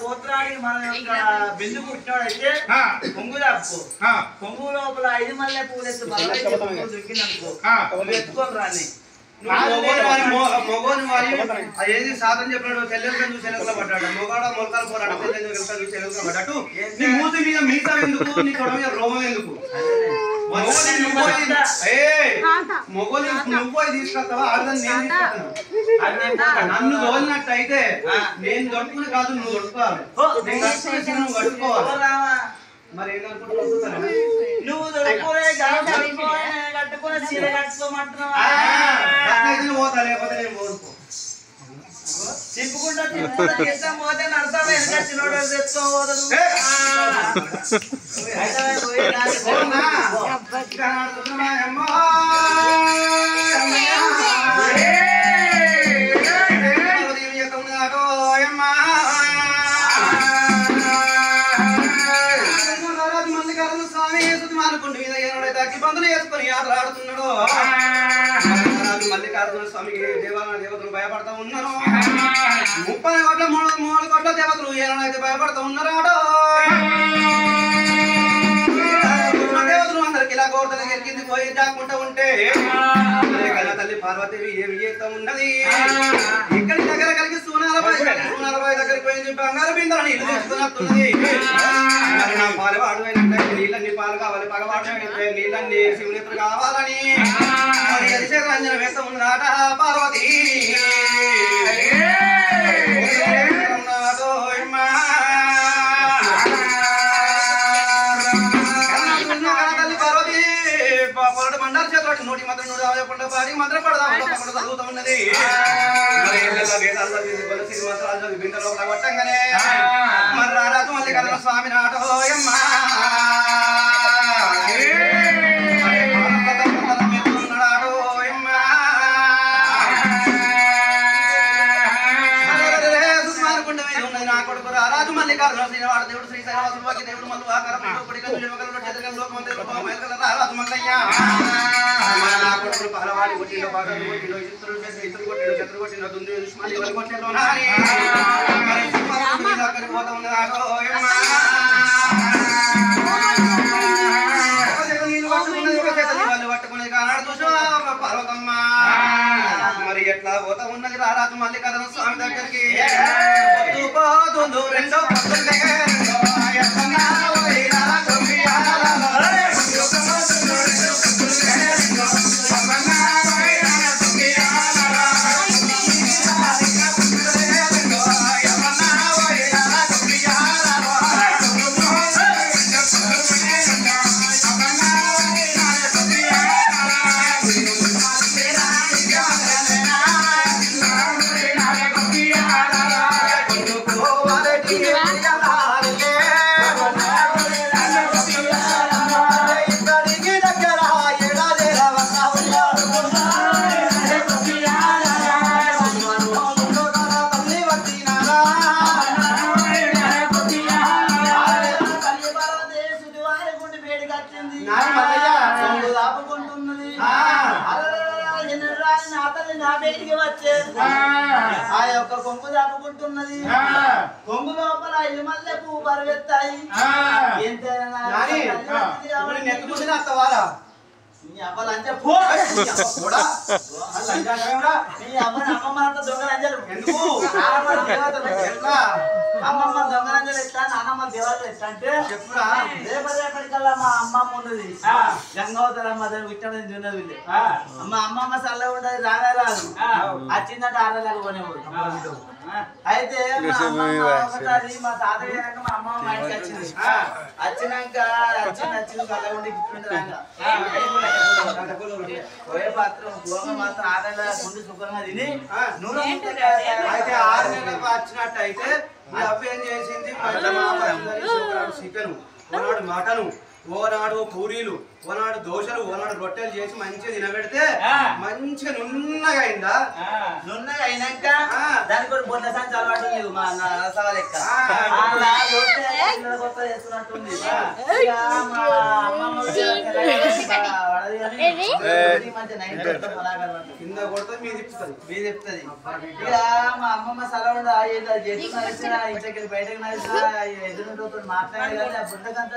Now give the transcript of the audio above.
గోత్రానికి మన యొక్క బిందు పుట్టినోడైతే పొంగు దాపుకో పొంగు లోపల 5 మల్లె పూలు దొరికిందనుకో ఎత్తుకొని రాని మొగోని వారి ఏది సాధన చెప్పినాడు చెల్లెలు చూసి చెలకల పడ్డాడు మొగాడ మొలకలు పోరాడు చెలకల పడ్డాడు నీ మూతి మీద మిగతా ఎందుకు నీ తొడ మీద రోమం ఎందుకు మొగోని నువ్వు తీసుకొస్తావా ఆడదని నేను తీసుకొస్తాను నన్ను తోలినట్టు అయితే నేను దొరుకుని కాదు నువ్వు దొరుకుతావు నువ్వు కట్టుకోవాలి మరి నువ్వు కట్టుకుని చీర కట్టుకోమంటున్నావా పోతా లేకపోతే నేను పోదుకో తిప్పుకుంటా పోతే నడతావా వెనక చిన్నోడు తెచ్చుకోవద్దు ఆడుతున్నాడు మల్లికార్జున స్వామికి దేవతలు భయపడతా ఉన్నారు 30 కోట్ల 3 కోట్ల దేవతలు ఏనాడైతే భయపడతా ఉన్నారో దేవతలు అందరికి ఇలా కోరుతుంది ఎరికింది పోయి దాక్కుంటా ఉంటే తల్లి పార్వతీవి ఏమి చేస్తా ఉన్నది ఇక్కడి దగ్గర కలిగి సూనాలబాయి దగ్గరికి పోయింది బంగారు బిందెలు నీళ్ళు తీసుకున్నట్టున్నది నా పాలవాడు అయినట్టు నీళ్ళన్ని పాలు కావాలి పగవాడు అయినట్టు నీళ్ళన్ని శివునిత్రులు కావాలని రంజన వేస్తా ఉన్నాట పార్వతి మండారు చేతులు నోటి మాత్రం నూట పాడి మంత్రం పడదాం చదువుతా ఉన్నది మంత్రాలు బింద లోపల కొట్టంగానే మరి రారాజు మల్లికార్జున స్వామి నాటోయమ్మ రాజు మల్లికార్జున శ్రీనివాడ దేవుడు శ్రీ శ్రీనివాసులకి దేవుడు మల్లు ఆకారం రాజు మల్లయ్య నా కొడుకులు పలవాడి కొట్టిండో బాగా కొట్టిండో ఇతరులు చెత్రులు కొట్టిండో దుంది దుష్మాలి ఎవరు కొట్టిండో అక్కడికి పోతా ఉన్నదాటో వాళ్ళు పట్టుకున్నది కానాడు చూసా పార్వతమ్మ మరి ఎట్లా పోతా ఉన్నది రారాజు మల్లికార్జున స్వామి దగ్గరికి రెండో Yeah. ఆ యొక్క కొంగు దాపుకుంటున్నది కొంగు లోపల ఇల్లు మల్లె పువ్వు బరువెత్తాయి లంచ అమ్మమ్మ అంతా దొంగ లంజలు అమ్మమ్మ దొంగ లంజలు ఎట్లా నాన్నమ్మ దేవాలు ఎట్లా అంటే చెప్పురా రేపటికల్లా మా అమ్మమ్మ ఉన్నది గంగావతరమ్మ విట్టడం ఉన్నది అమ్మ అమ్మమ్మ చల్ల ఉండదు రానే రాదు వచ్చిందంటే ఆడలేక కొనేవాడు అయితే ఒకసారి మా తాతయ్య మా అమ్మమ్మ మా ఇంటికి వచ్చింది వచ్చినాక వచ్చింది చల్ల ఉండి పోయే పాత్రం గోగ మాత్రం ఆడల గుండు సుఖంగా తిని నూనె అయితే 6 నెలలకు వచ్చినట్టు అయితే అవేం చేసింది చికెన్ ఓనాడు మటను ఓనాడు పూరీలు ఓనాడు దోశలు ఓనాడు రొట్టెలు చేసి మంచిగా తినబెడితే మంచిగా నున్నగా అయిందా నున్నగా అయినాక దానికి కూడా బొట్ల సంచి అలవాటు లేదు మా రసాల లెక్క కొత్త చేస్తున్నట్టుంది కింద కొడితే మీద చెప్తుంది ఇక మా అమ్మమ్మ సెలవు ఇంట్లోకి బయటకు ఎదురు మాట్లాడేది బుడ్డకంతా